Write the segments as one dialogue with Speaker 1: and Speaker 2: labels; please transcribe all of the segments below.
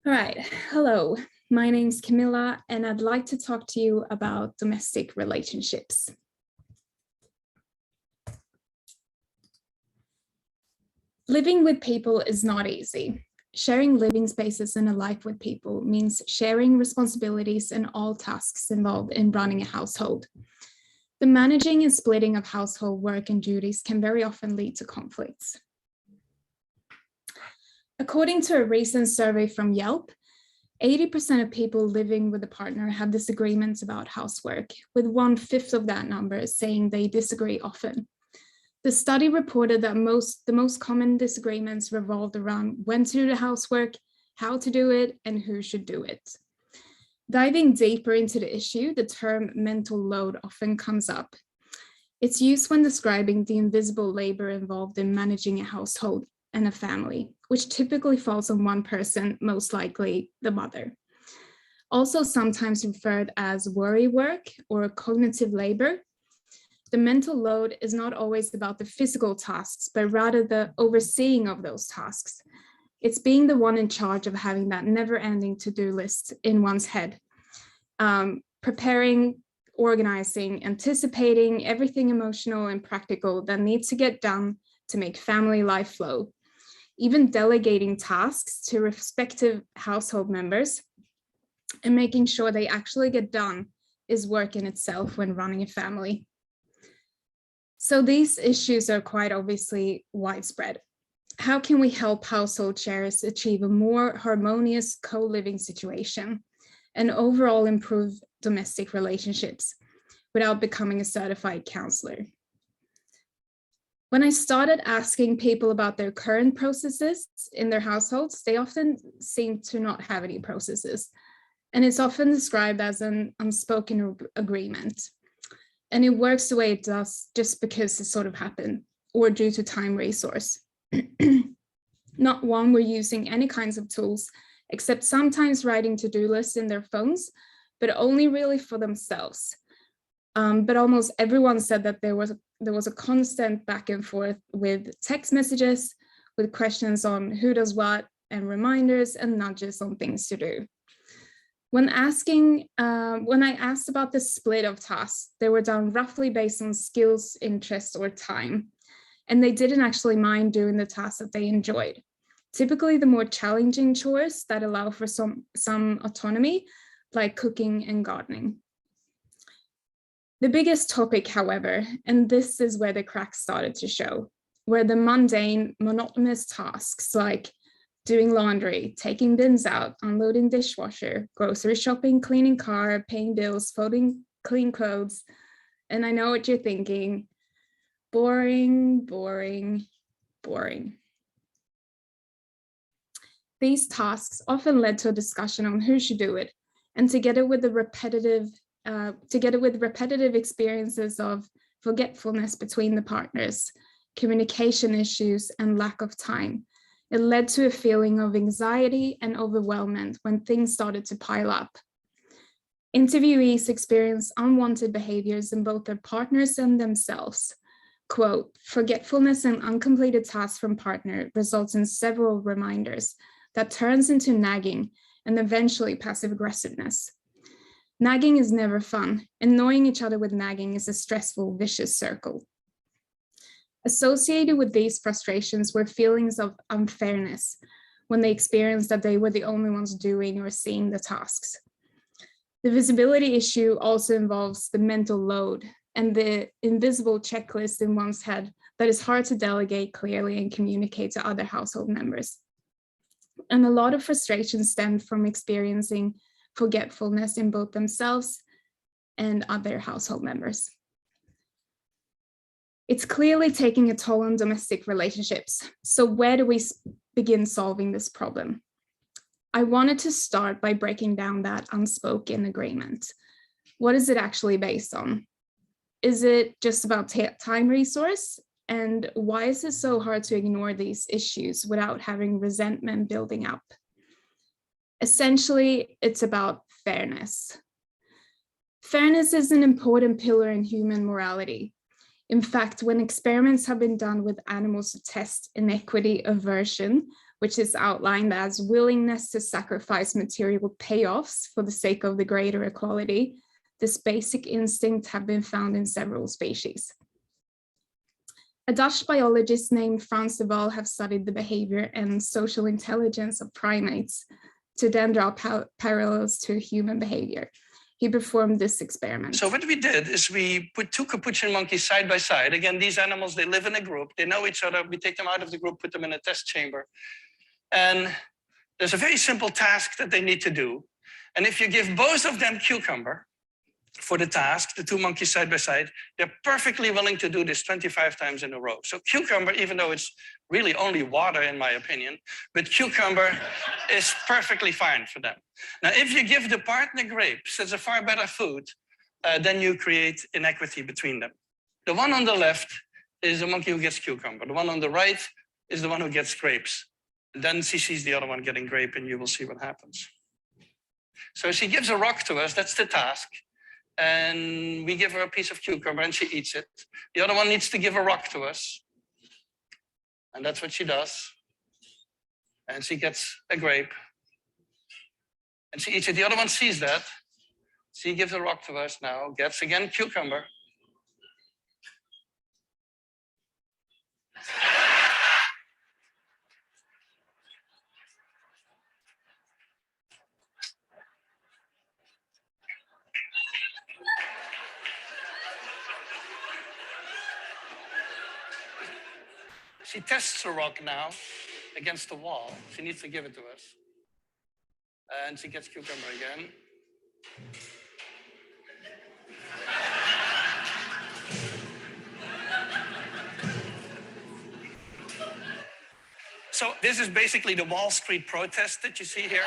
Speaker 1: All right, hello, my name's Camilla, and I'd like to talk to you about domestic relationships. Living with people is not easy. Sharing living spaces in a life with people means sharing responsibilities and all tasks involved in running a household. The managing and splitting of household work and duties can very often lead to conflicts. According to a recent survey from Yelp, 80% of people living with a partner have disagreements about housework, with 1/5 of that number saying they disagree often. The study reported that the most common disagreements revolved around when to do the housework, how to do it, and who should do it. Diving deeper into the issue, the term mental load often comes up. It's used when describing the invisible labor involved in managing a household and a family, which typically falls on one person, most likely the mother. Also sometimes referred as worry work or cognitive labor. The mental load is not always about the physical tasks, but rather the overseeing of those tasks. It's being the one in charge of having that never-ending to-do list in one's head, preparing, organizing, anticipating everything emotional and practical that needs to get done to make family life flow. Even delegating tasks to respective household members and making sure they actually get done is work in itself when running a family. So these issues are quite obviously widespread. How can we help household sharers achieve a more harmonious co-living situation and overall improve domestic relationships without becoming a certified counselor? When I started asking people about their current processes in their households, they often seem to not have any processes. And it's often described as an unspoken agreement. And it works the way it does just because it sort of happened or due to time resource. Not one we're using any kinds of tools, except sometimes writing to-do lists in their phones, but only really for themselves. But almost everyone said that there was a constant back and forth with text messages, with questions on who does what, and reminders and nudges on things to do. When I asked about the split of tasks, they were done roughly based on skills, interests, or time. And they didn't actually mind doing the tasks that they enjoyed. Typically the more challenging chores that allow for some autonomy, like cooking and gardening. The biggest topic, however, and this is where the cracks started to show, were the mundane, monotonous tasks like doing laundry, taking bins out, unloading dishwasher, grocery shopping, cleaning car, paying bills, folding clean clothes. And I know what you're thinking, boring, boring, boring. These tasks often led to a discussion on who should do it, and together with repetitive experiences of forgetfulness between the partners, communication issues, and lack of time, it led to a feeling of anxiety and overwhelmment when things started to pile up. Interviewees experienced unwanted behaviors in both their partners and themselves. Quote, forgetfulness and uncompleted tasks from partner results in several reminders that turns into nagging and eventually passive aggressiveness. Nagging is never fun. Annoying each other with nagging is a stressful, vicious circle. Associated with these frustrations were feelings of unfairness when they experienced that they were the only ones doing or seeing the tasks. The visibility issue also involves the mental load and the invisible checklist in one's head that is hard to delegate clearly and communicate to other household members. And a lot of frustration stemmed from experiencing forgetfulness in both themselves and other household members. It's clearly taking a toll on domestic relationships. So where do we begin solving this problem? I wanted to start by breaking down that unspoken agreement. What is it actually based on? Is it just about time resource? And why is it so hard to ignore these issues without having resentment building up? Essentially, it's about fairness. Fairness is an important pillar in human morality. In fact, when experiments have been done with animals to test inequity aversion, which is outlined as willingness to sacrifice material payoffs for the sake of the greater equality. This basic instinct have been found in several species. A Dutch biologist named Frans de Waal have studied the behavior and social intelligence of primates to then draw parallels to human behavior. He performed this experiment.
Speaker 2: So what we did is we put two capuchin monkeys side by side. Again, these animals, they live in a group. They know each other. We take them out of the group, put them in a test chamber. And there's a very simple task that they need to do. And if you give both of them cucumber for the task, the two monkeys side by side, they're perfectly willing to do this 25 times in a row. So cucumber, even though it's really only water in my opinion, but cucumber is perfectly fine for them. Now, if you give the partner grapes, it's a far better food, then you create inequity between them. The one on the left is the monkey who gets cucumber. The one on the right is the one who gets grapes. Then she sees the other one getting grape and you will see what happens. So she gives a rock to us, that's the task. And we give her a piece of cucumber and she eats it. The other one needs to give a rock to us. And that's what she does. And she gets a grape. And she eats it. The other one sees that. She gives a rock to us now, gets again cucumber. She tests the rock now against the wall. She needs to give it to us. And she gets cucumber again. So this is basically the Wall Street protest that you see here.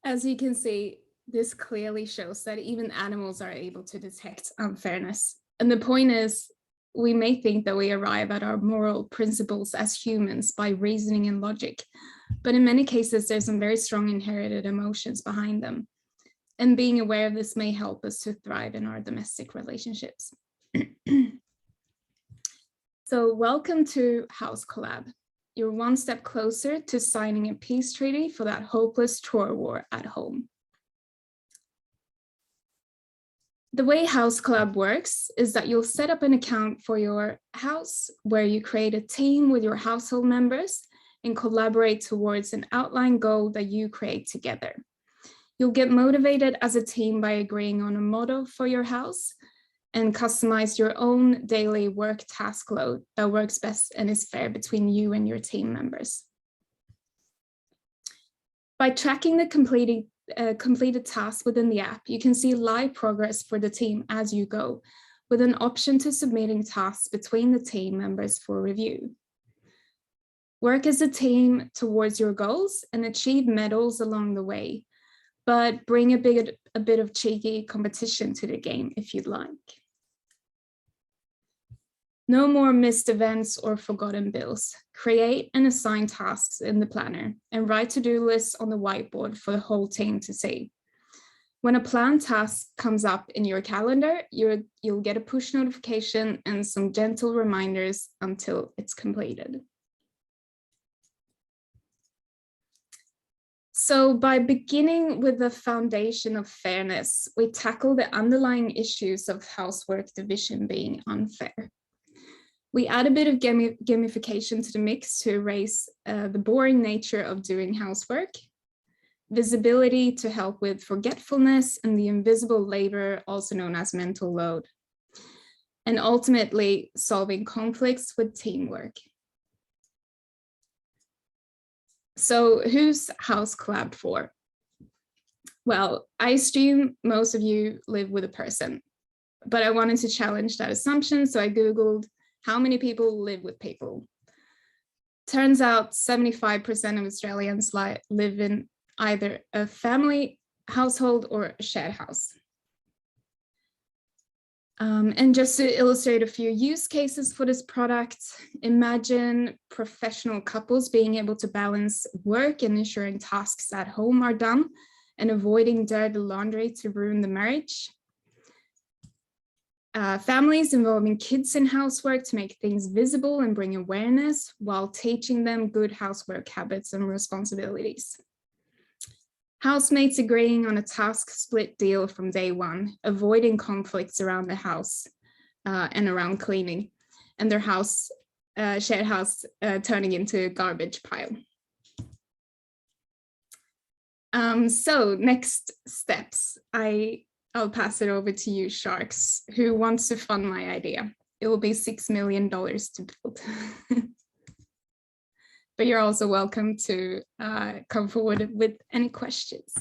Speaker 1: As you can see, this clearly shows that even animals are able to detect unfairness. And the point is, we may think that we arrive at our moral principles as humans by reasoning and logic, but in many cases, there's some very strong inherited emotions behind them. And being aware of this may help us to thrive in our domestic relationships. So welcome to House Collab. You're one step closer to signing a peace treaty for that hopeless chore war at home. The way House Collab works is that you'll set up an account for your house where you create a team with your household members and collaborate towards an outline goal that you create together. You'll get motivated as a team by agreeing on a motto for your house and customize your own daily work task load that works best and is fair between you and your team members. By tracking the completed tasks within the app, you can see live progress for the team as you go, with an option to submitting tasks between the team members for review. Work as a team towards your goals and achieve medals along the way, but bring a bit of cheeky competition to the game if you'd like. No more missed events or forgotten bills. Create and assign tasks in the planner and write to-do lists on the whiteboard for the whole team to see. When a planned task comes up in your calendar, you'll get a push notification and some gentle reminders until it's completed. So by beginning with the foundation of fairness, we tackle the underlying issues of housework division being unfair. We add a bit of gamification to the mix to erase the boring nature of doing housework, visibility to help with forgetfulness and the invisible labor, also known as mental load, and ultimately solving conflicts with teamwork. So who's House Collab for? Well, I assume most of you live with a person, but I wanted to challenge that assumption, so I Googled how many people live with people. Turns out 75% of Australians live in either a family household or a shared house. And just to illustrate a few use cases for this product, imagine professional couples being able to balance work and ensuring tasks at home are done and avoiding dirty laundry to ruin the marriage. Families involving kids in housework to make things visible and bring awareness while teaching them good housework habits and responsibilities. Housemates agreeing on a task split deal from day one, avoiding conflicts around the house and around cleaning, and their house, shared house turning into a garbage pile. So next steps, I'll pass it over to you, Sharks. Who wants to fund my idea? It will be $6 million to build. But you're also welcome to come forward with any questions.